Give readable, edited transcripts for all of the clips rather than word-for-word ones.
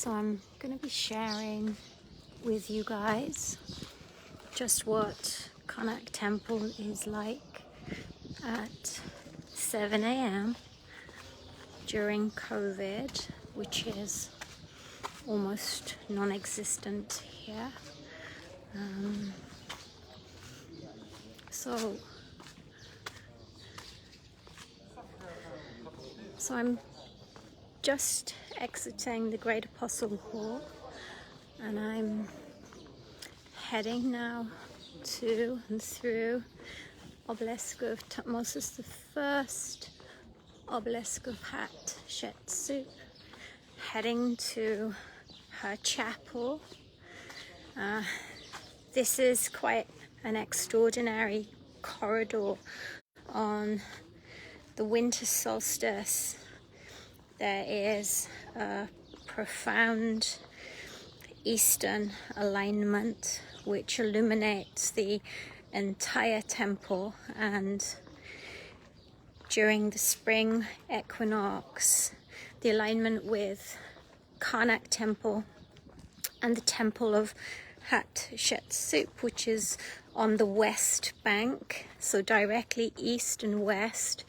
So I'm going to be sharing with you guys just what Karnak Temple is like at 7 a.m. during COVID, which is almost non-existent here. So I'm just exiting the Great Apostle Hall, and I'm heading now to and through obelisk of Tutmosis the First, obelisk of Hatshepsut, heading to her chapel. This is quite an extraordinary corridor. On the winter solstice, there is a profound eastern alignment which illuminates the entire temple, and during the spring equinox, the alignment with Karnak Temple and the temple of Hatshepsut, which is on the west bank, so directly east and west,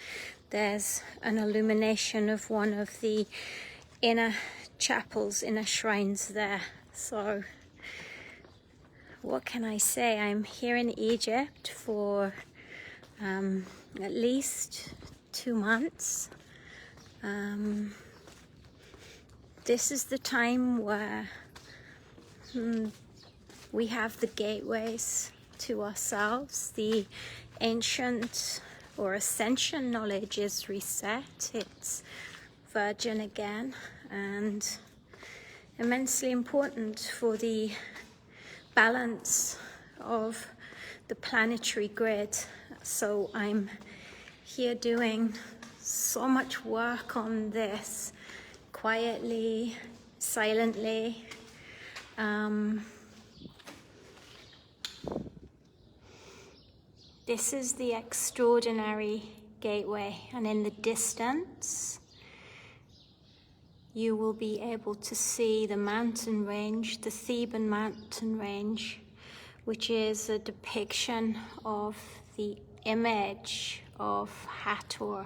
there's an illumination of one of the inner chapels, inner shrines there. So what can I say? I'm here in Egypt for at least 2 months. This is the time where we have the gateways to ourselves. The ancient or ascension knowledge is reset. It's virgin again, and immensely important for the balance of the planetary grid. So I'm here doing so much work on this quietly, silently. This is the extraordinary gateway, and in the distance you will be able to see the mountain range, the Theban mountain range, which is a depiction of the image of Hathor,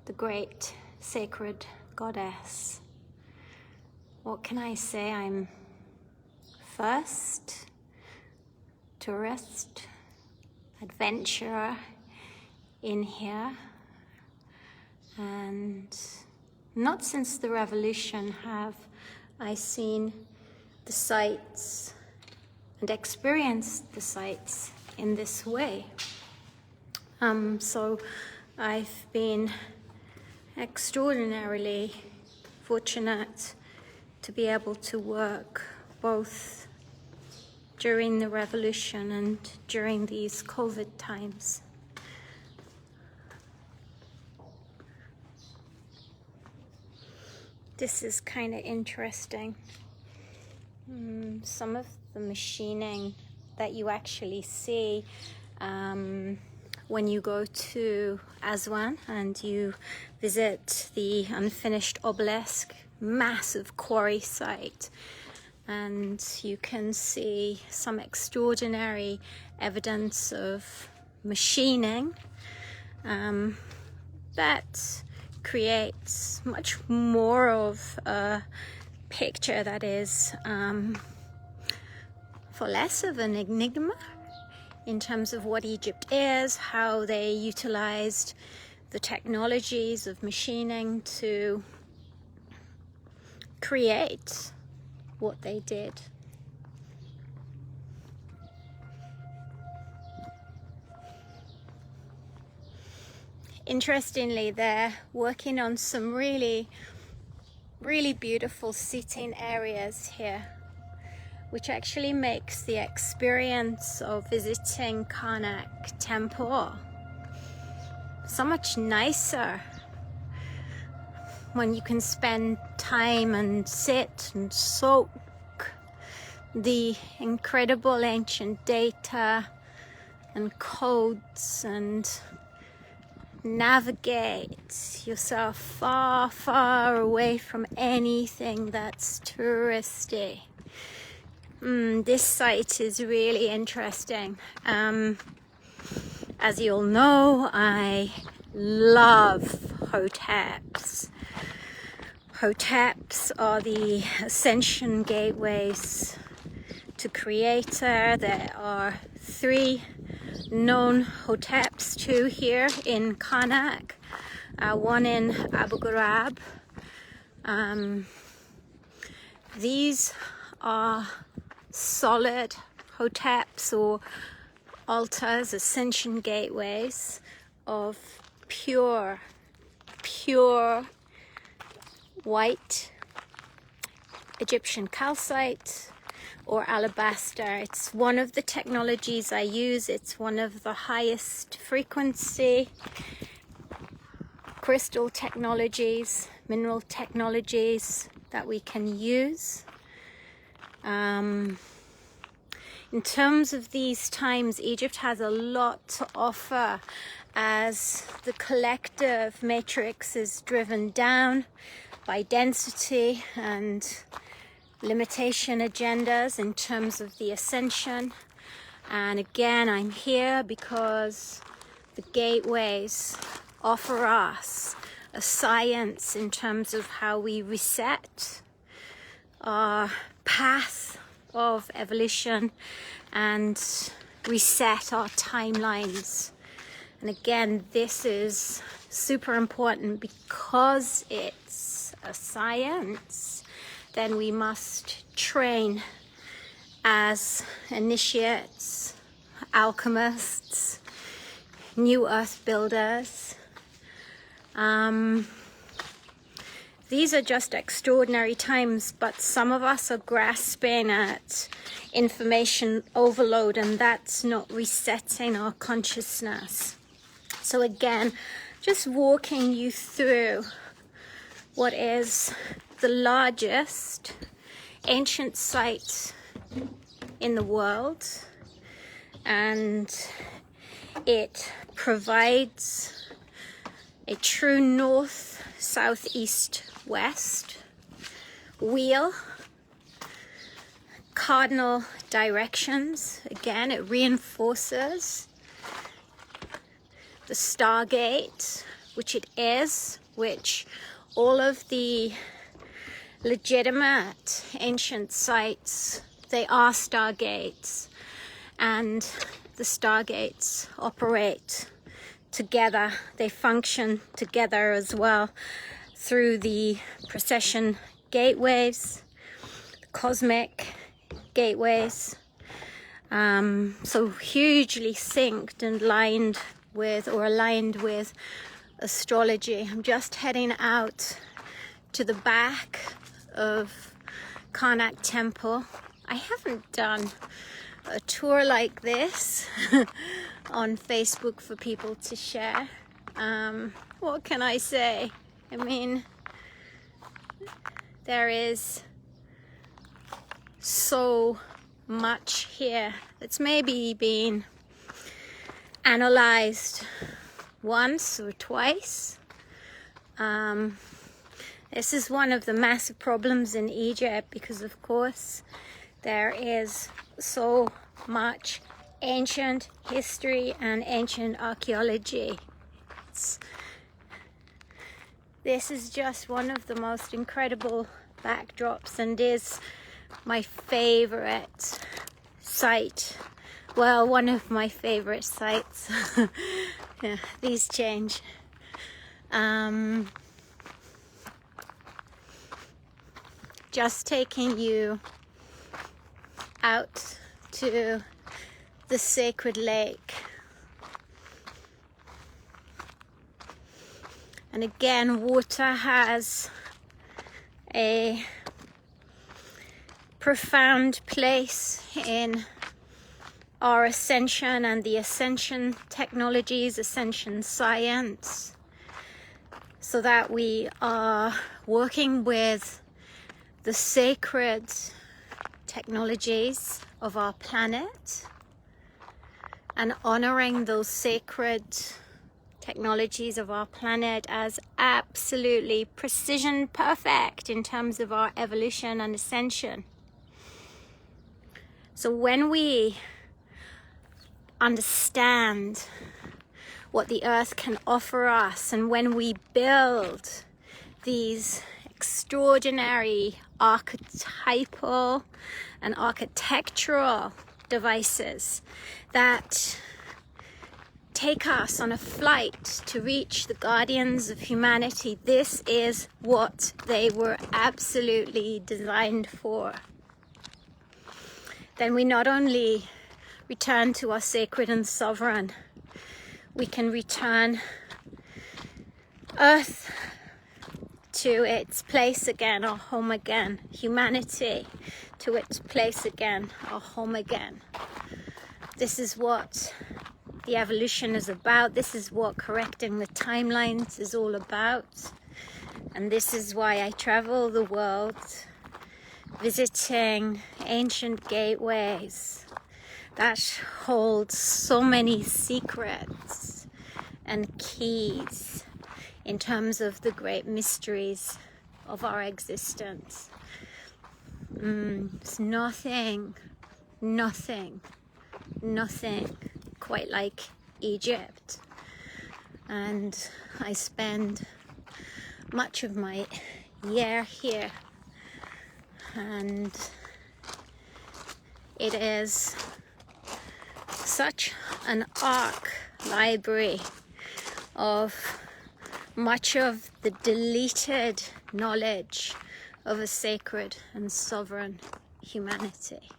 the great sacred goddess. What can I say? I'm first tourist, adventurer in here, and not since the revolution have I seen the sights and experienced the sights in this way. So I've been extraordinarily fortunate to be able to work both during the revolution and during these COVID times. This is kind of interesting. Some of the machining that you actually see when you go to Aswan and you visit the unfinished obelisk, massive quarry site, and you can see some extraordinary evidence of machining that creates much more of a picture that is for less of an enigma in terms of what Egypt is, how they utilized the technologies of machining to create what they did. Interestingly, they're working on some really beautiful seating areas here, which actually makes the experience of visiting Karnak Temple so much nicer when you can spend time and sit and soak the incredible ancient data and codes and navigate yourself far, far away from anything that's touristy. This site is really interesting. As you all know, I love hoteps. Hoteps are the ascension gateways to Creator. There are 3 known hoteps, 2 here in Karnak, 1 in Abu Ghraib. These are solid hoteps or altars, ascension gateways of pure white Egyptian calcite or alabaster. It's one of the technologies I use. It's one of the highest frequency crystal technologies, mineral technologies that we can use. In terms of these times, Egypt has a lot to offer as the collective matrix is driven down by density and limitation agendas in terms of the ascension. And again, I'm here because the gateways offer us a science in terms of how we reset our path of evolution and reset our timelines. And again, this is super important because it's a science. Then we must train as initiates, alchemists, new earth builders. These are just extraordinary times, but some of us are grasping at information overload, and that's not resetting our consciousness. So again, just walking you through what is the largest ancient site in the world, and it provides a true north, south, east, west wheel, cardinal directions. Again, it reinforces the Stargate, which it is, which all of the legitimate ancient sites, they are Stargates, and the Stargates operate together. They function together as well through the precession gateways, the cosmic gateways. So hugely synced and aligned with astrology. I'm just heading out to the back of Karnak Temple. I haven't done a tour like this on Facebook for people to share. What can I say? I mean, there is so much here that's maybe been analyzed once or twice. This is one of the massive problems in Egypt because, of course, there is so much ancient history and ancient archaeology. This is just one of the most incredible backdrops and is my favorite site. Well, one of my favorite sites. Yeah, these change. Just taking you out to the sacred lake. And again, water has a profound place in our ascension and the ascension technologies, ascension science, so that we are working with the sacred technologies of our planet and honoring those sacred technologies of our planet as absolutely precision perfect in terms of our evolution and ascension. So when we understand what the earth can offer us, and when we build these extraordinary archetypal and architectural devices that take us on a flight to reach the guardians of humanity, this is what they were absolutely designed for. Then we not only return to our sacred and sovereign, we can return Earth to its place again, our home again. Humanity to its place again, our home again. This is what the evolution is about. This is what correcting the timelines is all about. And this is why I travel the world, visiting ancient gateways that hold so many secrets and keys in terms of the great mysteries of our existence. There's nothing quite like Egypt. And I spend much of my year here. And it is such an arc library of much of the deleted knowledge of a sacred and sovereign humanity.